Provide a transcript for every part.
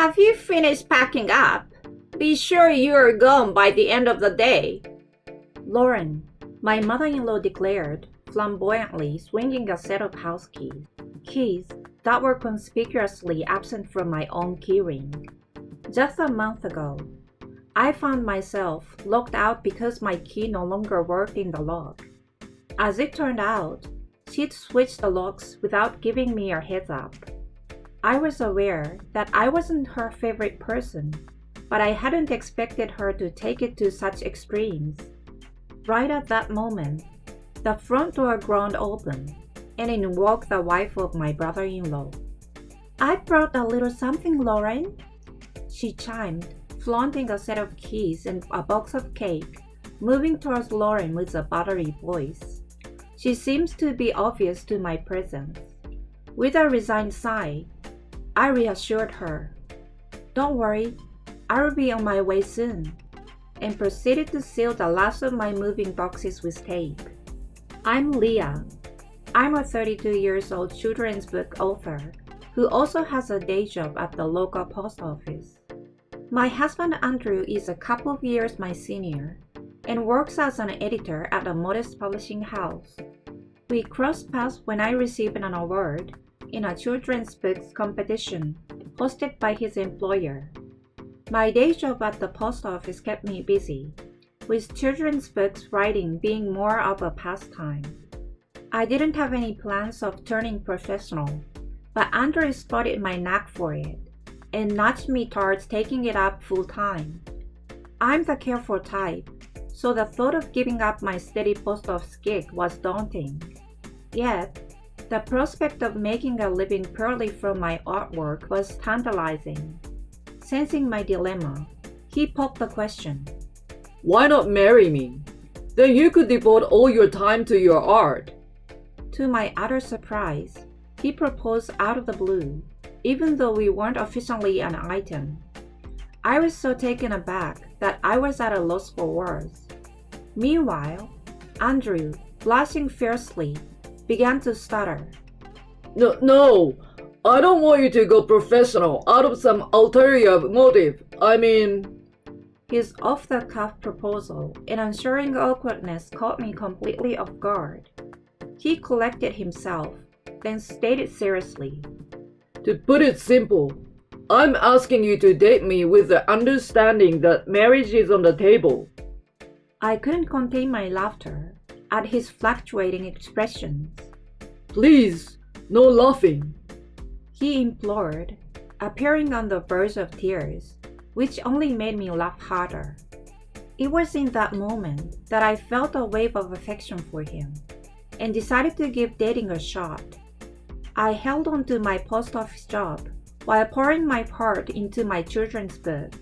Have you finished packing up? Be sure you're gone by the end of the day. Lauren, my mother-in-law declared, flamboyantly swinging a set of house keys. Keys that were conspicuously absent from my own keyring. Just a month ago, I found myself locked out because my key no longer worked in the lock. As it turned out, she'd switched the locks without giving me a heads up. I was aware that I wasn't her favorite person, but I hadn't expected her to take it to such extremes. Right at that moment, the front door groaned open, and in walked the wife of my brother-in-law. "I brought a little something, Lauren," she chimed, flaunting a set of keys and a box of cake, moving towards Lauren with a buttery voice. She seems to be oblivious to my presence. With a resigned sigh, I reassured her, "Don't worry, I will be on my way soon," and proceeded to seal the last of my moving boxes with tape. I'm Leah. I'm a 32 years old children's book author who also has a day job at the local post office. My husband Andrew is a couple of years my senior and works as an editor at a modest publishing house. We crossed paths when I received an award in a children's books competition hosted by his employer. My day job at the post office kept me busy, with children's books writing being more of a pastime. I didn't have any plans of turning professional, but Andrew spotted my knack for it and nudged me towards taking it up full time. I'm the careful type, so the thought of giving up my steady post office gig was daunting. Yet, the prospect of making a living purely from my artwork was tantalizing. Sensing my dilemma, he poked the question. "Why not marry me? Then you could devote all your time to your art." To my utter surprise, he proposed out of the blue, even though we weren't officially an item. I was so taken aback that I was at a loss for words. Meanwhile, Andrew, blushing fiercely, began to stutter. No, I don't want you to go professional out of some ulterior motive. His off-the-cuff proposal and ensuring awkwardness caught me completely off guard. He collected himself, then stated seriously, To put it simple, I'm asking you to date me with the understanding that marriage is on the table. I couldn't contain my laughter at his fluctuating expressions. Please, no laughing, he implored, appearing on the verge of tears, which only made me laugh harder. It was in that moment that I felt a wave of affection for him and decided to give dating a shot. I held on to my post office job while pouring my heart into my children's book.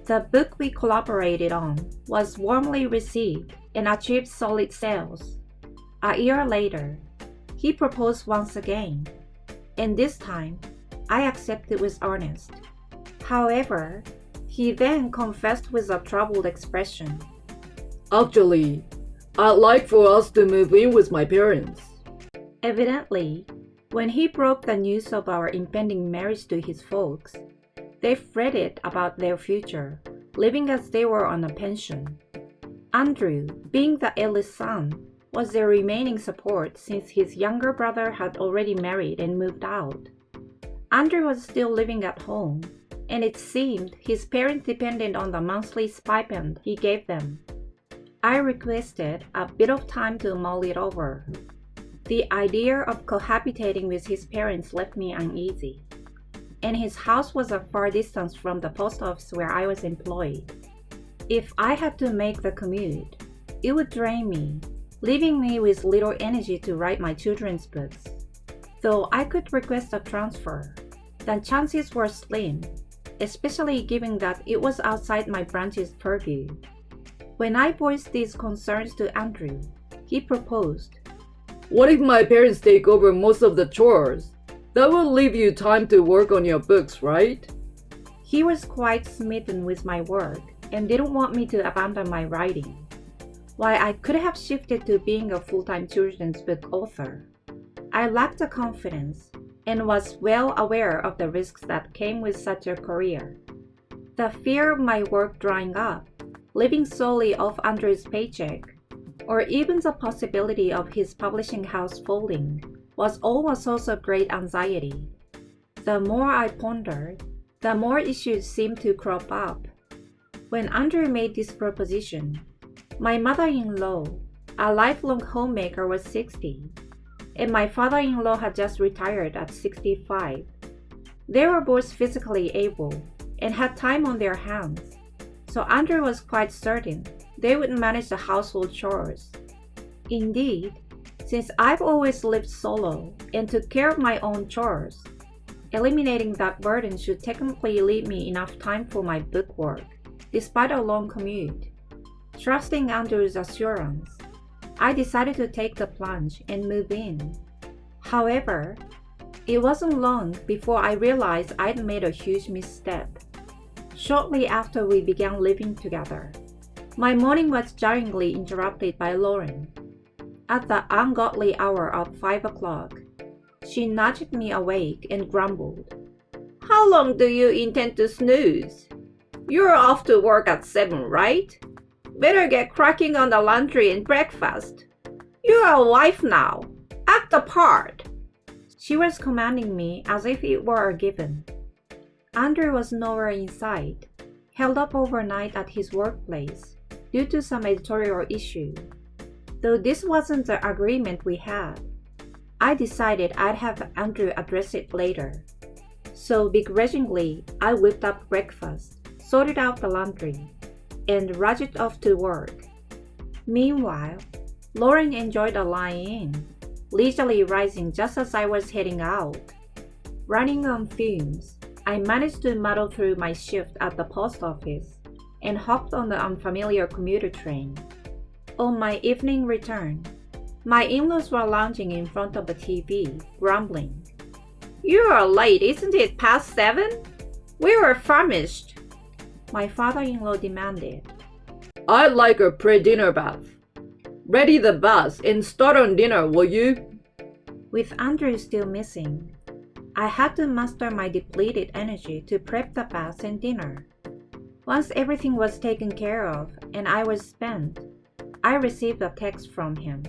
The book we collaborated on was warmly received and achieved solid sales. A year later, he proposed once again, and this time, I accepted with earnest. However, he then confessed with a troubled expression. Actually, I'd like for us to move in with my parents. Evidently, when he broke the news of our impending marriage to his folks, they fretted about their future, living as they were on a pension. Andrew, being the eldest son, was their remaining support since his younger brother had already married and moved out. Andrew was still living at home, and it seemed his parents depended on the monthly stipend he gave them. I requested a bit of time to mull it over. The idea of cohabitating with his parents left me uneasy, and his house was a far distance from the post office where I was employed. If I had to make the commute, it would drain me, leaving me with little energy to write my children's books. Though I could request a transfer, the chances were slim, especially given that it was outside my branch's purview. When I voiced these concerns to Andrew, he proposed, What if my parents take over most of the chores? That will leave you time to work on your books, right? He was quite smitten with my work and didn't want me to abandon my writing. While I could have shifted to being a full-time children's book author, I lacked the confidence and was well aware of the risks that came with such a career. The fear of my work drying up, living solely off Andrew's paycheck, or even the possibility of his publishing house folding was all a source of great anxiety. The more I pondered, the more issues seemed to crop up. When Andrew made this proposition, my mother-in-law, a lifelong homemaker, was 60, and my father-in-law had just retired at 65. They were both physically able and had time on their hands, so Andrew was quite certain they would manage the household chores. Indeed, since I've always lived solo and took care of my own chores, eliminating that burden should technically leave me enough time for my book work, despite a long commute. Trusting Andrew's assurance, I decided to take the plunge and move in. However, it wasn't long before I realized I'd made a huge misstep. Shortly after we began living together, my morning was jarringly interrupted by Lauren. At the ungodly hour of 5 o'clock, she nudged me awake and grumbled, "How long do you intend to snooze? You're off to work at 7, right? Better get cracking on the laundry and breakfast. You're a wife now. Act the part." She was commanding me as if it were a given. Andrew was nowhere in sight, held up overnight at his workplace due to some editorial issue. Though this wasn't the agreement we had, I decided I'd have Andrew address it later. So begrudgingly, I whipped up breakfast, sorted out the laundry, and rushed off to work. Meanwhile, Lauren enjoyed a lie-in, leisurely rising just as I was heading out. Running on fumes, I managed to muddle through my shift at the post office and hopped on the unfamiliar commuter train. On my evening return, my in-laws were lounging in front of the TV, grumbling. "You're late, isn't it past 7? We were famished," my father-in-law demanded. I'd like a pre-dinner bath. Ready the bath and start on dinner, will you? With Andrew still missing, I had to muster my depleted energy to prep the bath and dinner. Once everything was taken care of and I was spent, I received a text from him.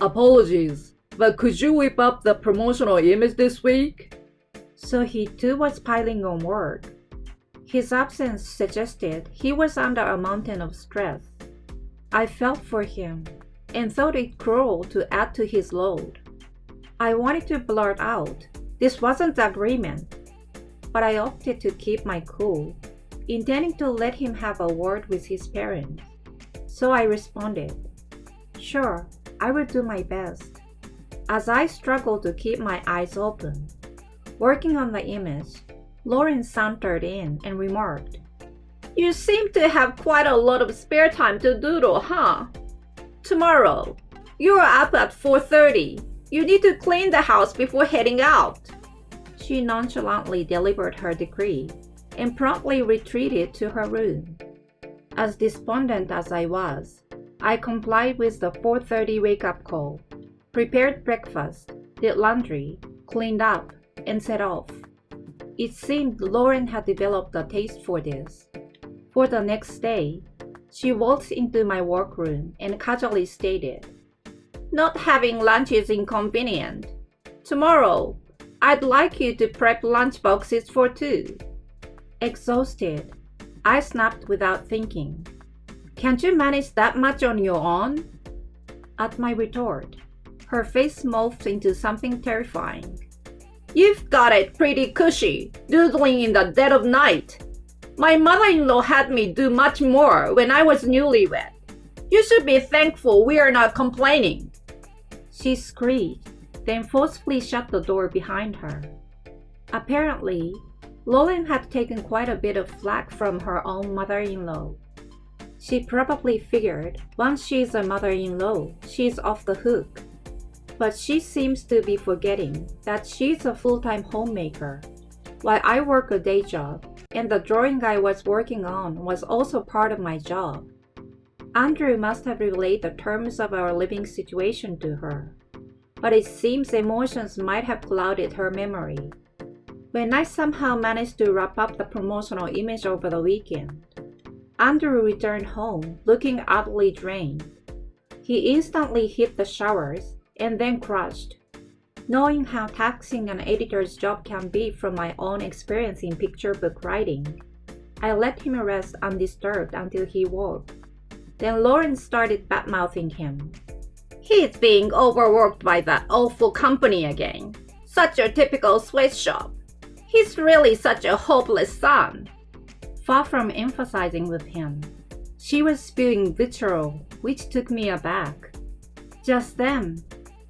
Apologies, but could you whip up the promotional image this week? So he too was piling on work. His absence suggested he was under a mountain of stress. I felt for him and thought it cruel to add to his load. I wanted to blurt out this wasn't the agreement, but I opted to keep my cool, intending to let him have a word with his parents. So I responded, "Sure, I will do my best." As I struggled to keep my eyes open, working on the image, Lauren sauntered in and remarked, "You seem to have quite a lot of spare time to doodle, huh? Tomorrow, you're up at 4:30. You need to clean the house before heading out." She nonchalantly delivered her decree and promptly retreated to her room. As despondent as I was, I complied with the 4:30 wake-up call, prepared breakfast, did laundry, cleaned up, and set off. It seemed Lauren had developed a taste for this. For the next day, she waltzed into my workroom and casually stated, "Not having lunch is inconvenient. Tomorrow, I'd like you to prep lunch boxes for 2. Exhausted, I snapped without thinking, "Can't you manage that much on your own?" At my retort, her face morphed into something terrifying. "You've got it pretty cushy, doodling in the dead of night. My mother-in-law had me do much more when I was newlywed. You should be thankful we are not complaining." She screeched, then forcefully shut the door behind her. Apparently, Lauren had taken quite a bit of flack from her own mother-in-law. She probably figured once she's a mother-in-law, she's off the hook. But she seems to be forgetting that she's a full-time homemaker, while I work a day job, and the drawing I was working on was also part of my job. Andrew must have relayed the terms of our living situation to her. but it seems emotions might have clouded her memory. When I somehow managed to wrap up the promotional image over the weekend, Andrew returned home looking utterly drained. He instantly hit the showers and then crashed. Knowing how taxing an editor's job can be from my own experience in picture book writing, I let him rest undisturbed until he woke. Then Lauren started badmouthing him. He's being overworked by that awful company again. Such a typical sweatshop. He's really such a hopeless son. Far from emphasizing with him, she was spewing vitriol, which took me aback. Just then,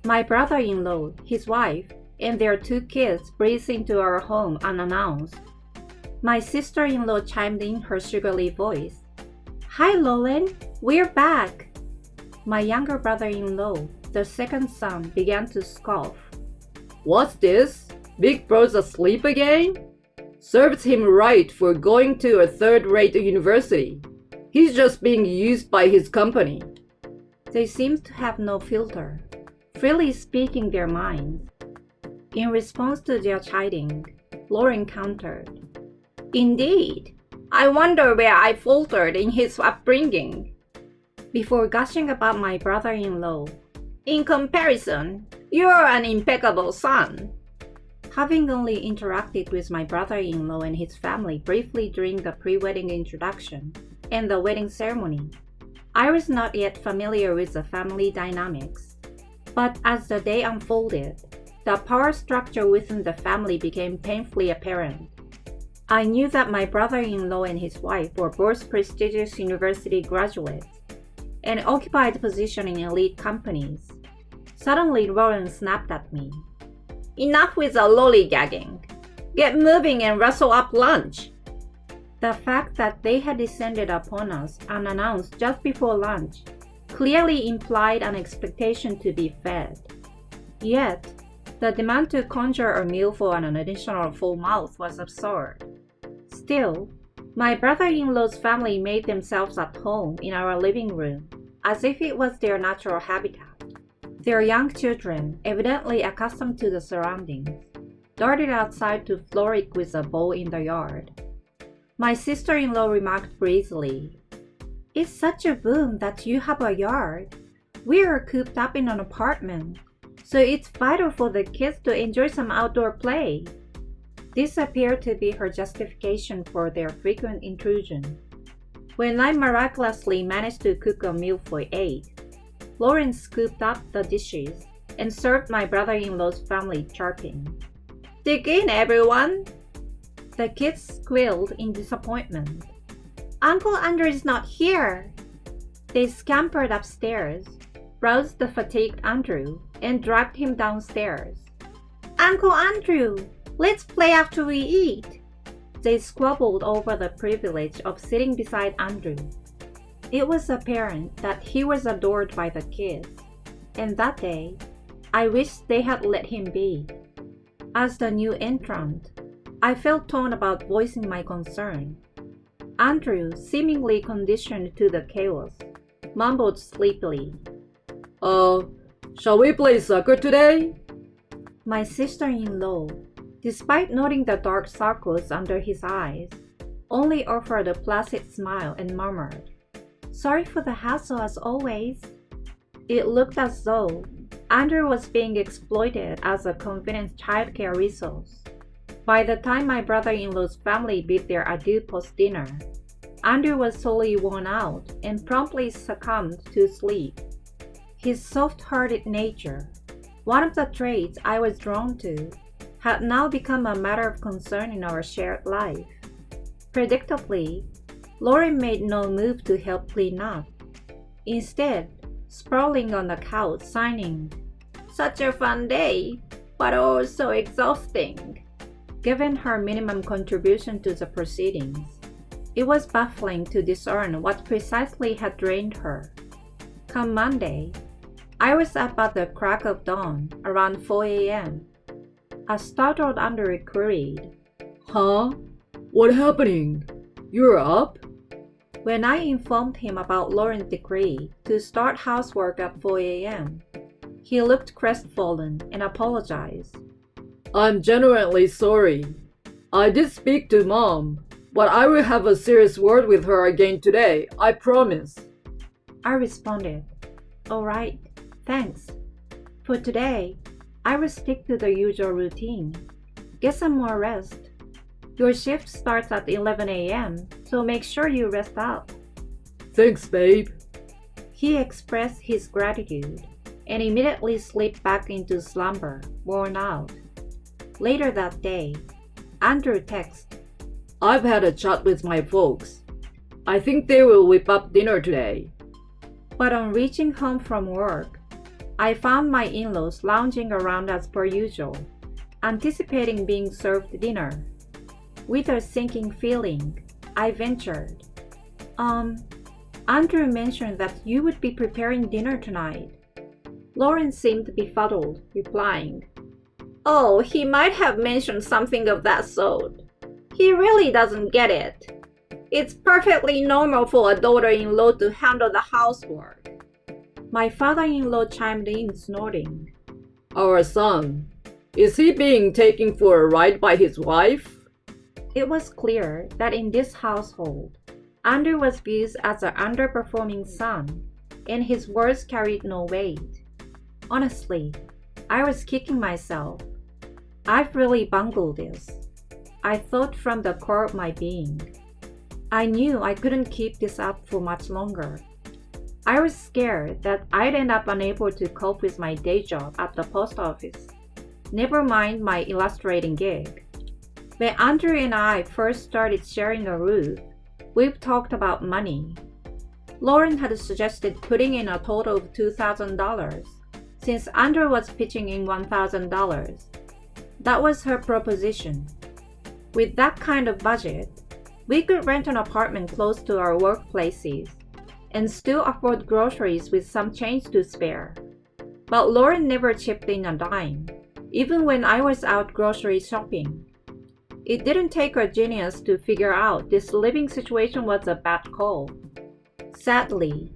my brother-in-law, his wife, and their 2 kids breezed into our home unannounced. My sister-in-law chimed in her sugarly voice. "Hi, Lauren, we're back." My younger brother-in-law, the second son, began to scoff. What's this? Big Bro's asleep again? Serves him right for going to a third-rate university. He's just being used by his company. They seemed to have no filter, freely speaking their minds. In response to their chiding, Lauren countered. Indeed. I wonder where I faltered in his upbringing. Before gushing about my brother-in-law, In comparison, you're an impeccable son. having only interacted with my brother-in-law and his family briefly during the pre-wedding introduction and the wedding ceremony, I was not yet familiar with the family dynamics. But as the day unfolded, the power structure within the family became painfully apparent. I knew that my brother-in-law and his wife were both prestigious university graduates and occupied positions in elite companies. Suddenly, Lauren snapped at me. Enough with the lollygagging. Get moving and rustle up lunch. The fact that they had descended upon us unannounced just before lunch clearly implied an expectation to be fed. Yet, the demand to conjure a meal for an additional full mouth was absurd. Still, my brother-in-law's family made themselves at home in our living room, as if it was their natural habitat. Their young children, evidently accustomed to the surroundings, darted outside to frolic with a ball in the yard. My sister-in-law remarked breezily, "It's such a boon that you have a yard. We are cooped up in an apartment, so it's vital for the kids to enjoy some outdoor play." This appeared to be her justification for their frequent intrusion. When I miraculously managed to cook a meal for 8, Lauren scooped up the dishes and served my brother-in-law's family, chirping. Dig in, everyone. The kids squealed in disappointment. Uncle Andrew's not here. They scampered upstairs, roused the fatigued Andrew, and dragged him downstairs. Uncle Andrew, let's play after we eat. They squabbled over the privilege of sitting beside Andrew. It was apparent that he was adored by the kids, and that day, I wished they had let him be. As the new entrant, I felt torn about voicing my concern. Andrew, seemingly conditioned to the chaos, mumbled sleepily. Shall we play soccer today? My sister-in-law, despite noting the dark circles under his eyes, only offered a placid smile and murmured, "Sorry for the hassle as always." It looked as though Andrew was being exploited as a convenient childcare resource. By the time my brother-in-law's family bid their adieu post-dinner, Andrew was solely worn out and promptly succumbed to sleep. His soft-hearted nature, one of the traits I was drawn to, had now become a matter of concern in our shared life. Predictably, Lauren made no move to help clean up. Instead, sprawling on the couch, signing, Such a fun day, but also exhausting. Given her minimum contribution to the proceedings, it was baffling to discern what precisely had drained her. Come Monday, I was up at the crack of dawn, around 4 a.m. A startled Andrew queried, Huh? What happening? You're up? When I informed him about Lauren's decree to start housework at 4 a.m., He looked crestfallen and apologized. I'm genuinely sorry. I did speak to Mom, but I will have a serious word with her again today, I promise. I responded, "All right, thanks. For today, I will stick to the usual routine. Get some more rest. Your shift starts at 11 a.m., so make sure you rest up." Thanks, babe. He expressed his gratitude and immediately slipped back into slumber, worn out. Later that day, Andrew texted, I've had a chat with my folks. I think they will whip up dinner today. but on reaching home from work, I found my in-laws lounging around as per usual, anticipating being served dinner. With a sinking feeling, I ventured, Andrew mentioned that you would be preparing dinner tonight." Lauren seemed befuddled, replying, "Oh, he might have mentioned something of that sort. He really doesn't get it. It's perfectly normal for a daughter-in-law to handle the housework." My father-in-law chimed in, snorting. Our son, is he being taken for a ride by his wife? It was clear that in this household, Andrew was viewed as an underperforming son, and his words carried no weight. Honestly, I was kicking myself. I've really bungled this, I thought from the core of my being. I knew I couldn't keep this up for much longer. I was scared that I'd end up unable to cope with my day job at the post office, never mind my illustrating gig. When Andrew and I first started sharing a roof, we've talked about money. Lauren had suggested putting in a total of $2,000, since Andrew was pitching in $1,000. That was her proposition. With that kind of budget, we could rent an apartment close to our workplaces and still afford groceries with some change to spare. But Lauren never chipped in a dime, even when I was out grocery shopping. It didn't take a genius to figure out this living situation was a bad call. Sadly,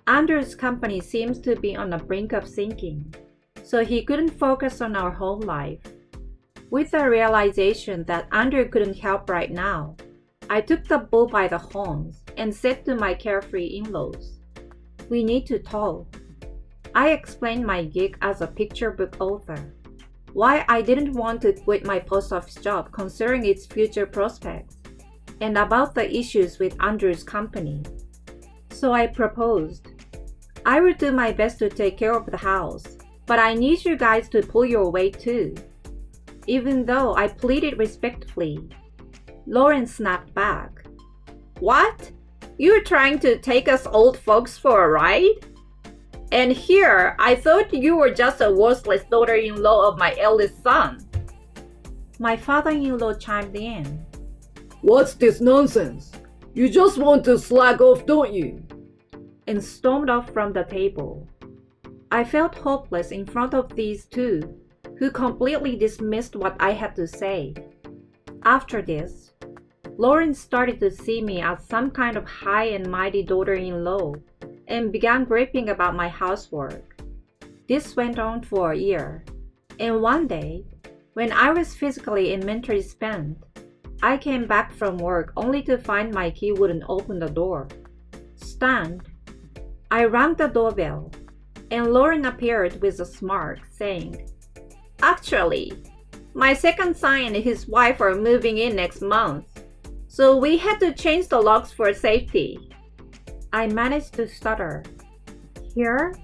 Andrew's company seems to be on the brink of sinking, so he couldn't focus on our home life. With the realization that Andrew couldn't help right now, I took the bull by the horns and said to my carefree in-laws, "We need to talk." I explained my gig as a picture book author, why I didn't want to quit my post office job considering its future prospects, and about the issues with Andrew's company. So I proposed, "I will do my best to take care of the house, but I need you guys to pull your weight too." Even though I pleaded respectfully, Lauren snapped back. "What? You're trying to take us old folks for a ride? And here, I thought you were just a worthless daughter-in-law of my eldest son." My father-in-law chimed in. What's this nonsense? You just want to slack off, don't you? And stormed off from the table. I felt hopeless in front of these two, who completely dismissed what I had to say. After this, Lauren started to see me as some kind of high and mighty daughter-in-law and began griping about my housework. This went on for a year, and one day, when I was physically and mentally spent, I came back from work only to find my key wouldn't open the door. Stunned, I rang the doorbell, and Lauren appeared with a smirk, saying, "Actually, my second son and his wife are moving in next month, so we had to change the locks for safety." I managed to stutter. "Here?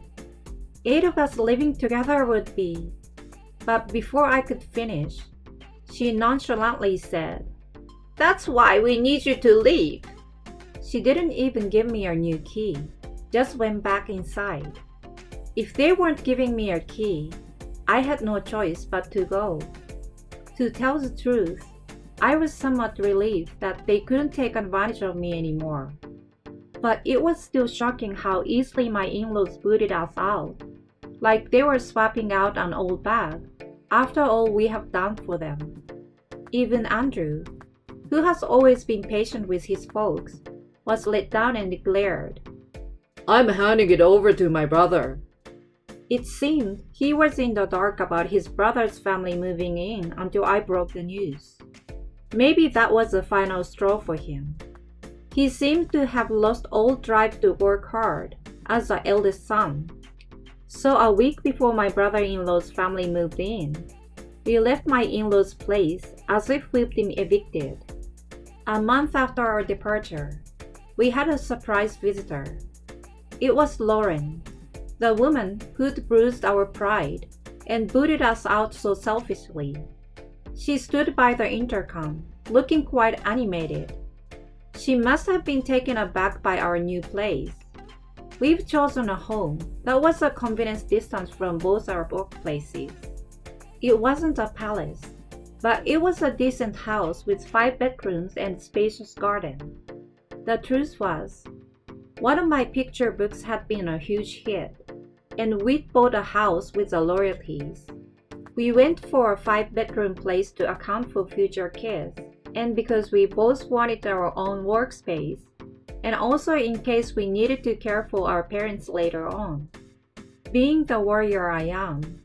8 of us living together would be..." But before I could finish, she nonchalantly said, "That's why we need you to leave." She didn't even give me a new key, just went back inside. If they weren't giving me a key, I had no choice but to go. To tell the truth, I was somewhat relieved that they couldn't take advantage of me anymore. But it was still shocking how easily my in-laws booted us out, like they were swapping out an old bag after all we have done for them. Even Andrew, who has always been patient with his folks, was let down and declared, I'm handing it over to my brother. It seemed he was in the dark about his brother's family moving in until I broke the news. Maybe that was the final straw for him. He seemed to have lost all drive to work hard as the eldest son. So a week before my brother-in-law's family moved in, we left my in-law's place as if we'd been evicted. A month after our departure, we had a surprise visitor. It was Lauren, the woman who'd bruised our pride and booted us out so selfishly. She stood by the intercom, looking quite animated. She must have been taken aback by our new place. We've chosen a home that was a convenient distance from both our workplaces. It wasn't a palace, but it was a decent house with 5 bedrooms and spacious garden. The truth was, one of my picture books had been a huge hit, and we'd bought a house with the royalties. We went for a 5-bedroom place to account for future kids, and because we both wanted our own workspace, and also in case we needed to care for our parents later on. Being the warrior I am,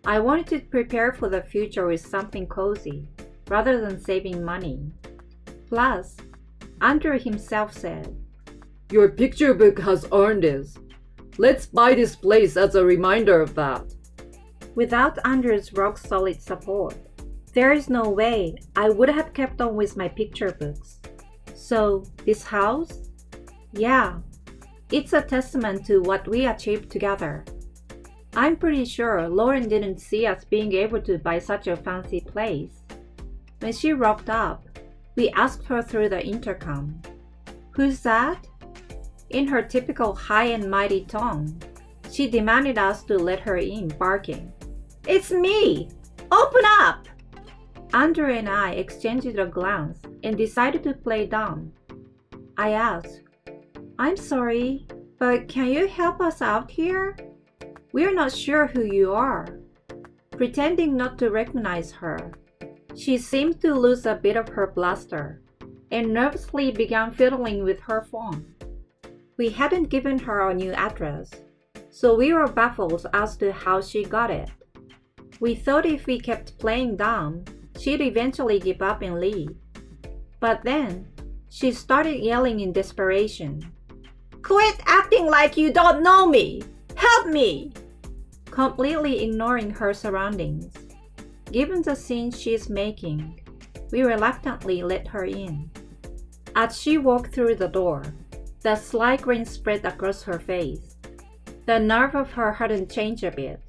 I wanted to prepare for the future with something cozy, rather than saving money. Plus, Andrew himself said, Your picture book has earned this. Let's buy this place as a reminder of that. Without Andrew's rock-solid support, there is no way I would have kept on with my picture books. So, this house? Yeah, it's a testament to what we achieved together. I'm pretty sure Lauren didn't see us being able to buy such a fancy place. When she rocked up, we asked her through the intercom, "Who's that?" In her typical high and mighty tone, she demanded us to let her in, barking, "It's me! Open up!" Andrew and I exchanged a glance and decided to play dumb. I asked, "I'm sorry, but can you help us out here? We're not sure who you are." Pretending not to recognize her, she seemed to lose a bit of her bluster and nervously began fiddling with her phone. We hadn't given her our new address, so we were baffled as to how she got it. We thought if we kept playing dumb, she'd eventually give up and leave. But then, she started yelling in desperation, "Quit acting like you don't know me! Help me!" Completely ignoring her surroundings. Given the scene she's making, we reluctantly let her in. As she walked through the door, the sly grin spread across her face. The nerve of her hadn't changed a bit.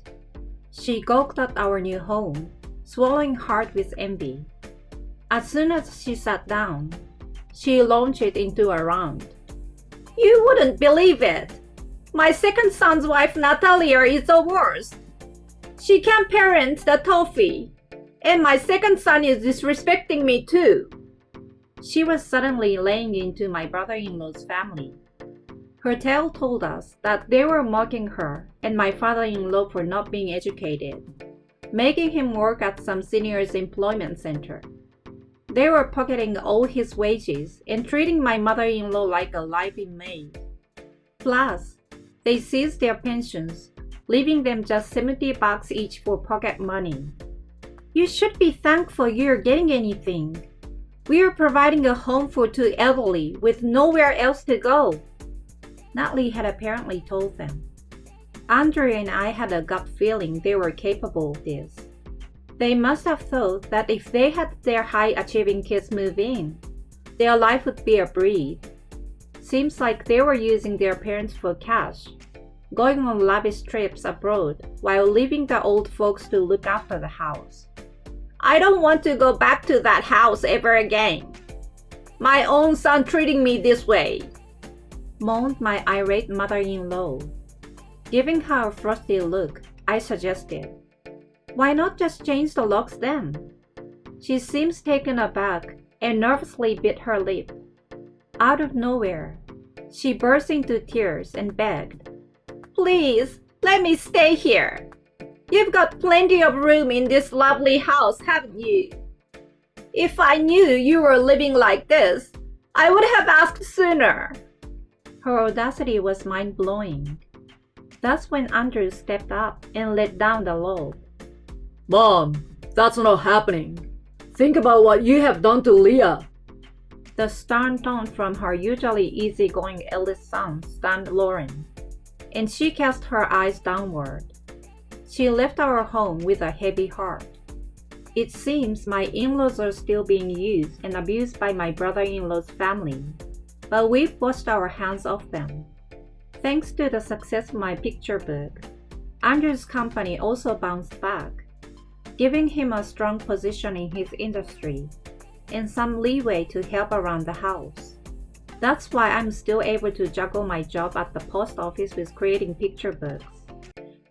She gawked at our new home, swallowing hard with envy. As soon as she sat down, she launched into a rant. "You wouldn't believe it! My second son's wife Natalia is the worst. She can't parent the toffee, and my second son is disrespecting me too." She was suddenly laying into my brother-in-law's family. Her tale told us that they were mocking her and my father-in-law for not being educated, making him work at some seniors' employment center. They were pocketing all his wages and treating my mother-in-law like a live-in maid. Plus, they seized their pensions, leaving them just $70 each for pocket money. "You should be thankful you're getting anything. We are providing a home for 2 elderly with nowhere else to go," Natalie had apparently told them. Andrew and I had a gut feeling they were capable of this. They must have thought that if they had their high-achieving kids move in, their life would be a breeze. Seems like they were using their parents for cash, going on lavish trips abroad while leaving the old folks to look after the house. "I don't want to go back to that house ever again. My own son treating me this way," moaned my irate mother-in-law. Giving her a frosty look, I suggested, "Why not just change the locks then?" She seems taken aback and nervously bit her lip. Out of nowhere, she burst into tears and begged, "Please, let me stay here. You've got plenty of room in this lovely house, haven't you? If I knew you were living like this, I would have asked sooner." Her audacity was mind-blowing. That's when Andrew stepped up and let down the load. Mom, that's not happening. Think about what you have done to Leah. The stern tone from her usually easygoing eldest son stunned Lauren, and she cast her eyes downward. She left our home with a heavy heart. It seems my in-laws are still being used and abused by my brother-in-law's family, but we've washed our hands off them. Thanks to the success of my picture book, Andrew's company also bounced back, giving him a strong position in his industry and some leeway to help around the house. That's why I'm still able to juggle my job at the post office with creating picture books.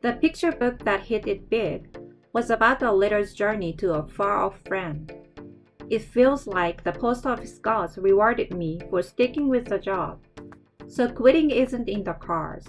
The picture book that hit it big was about a letter's journey to a far-off friend. It feels like the post office gods rewarded me for sticking with the job, so quitting isn't in the cards.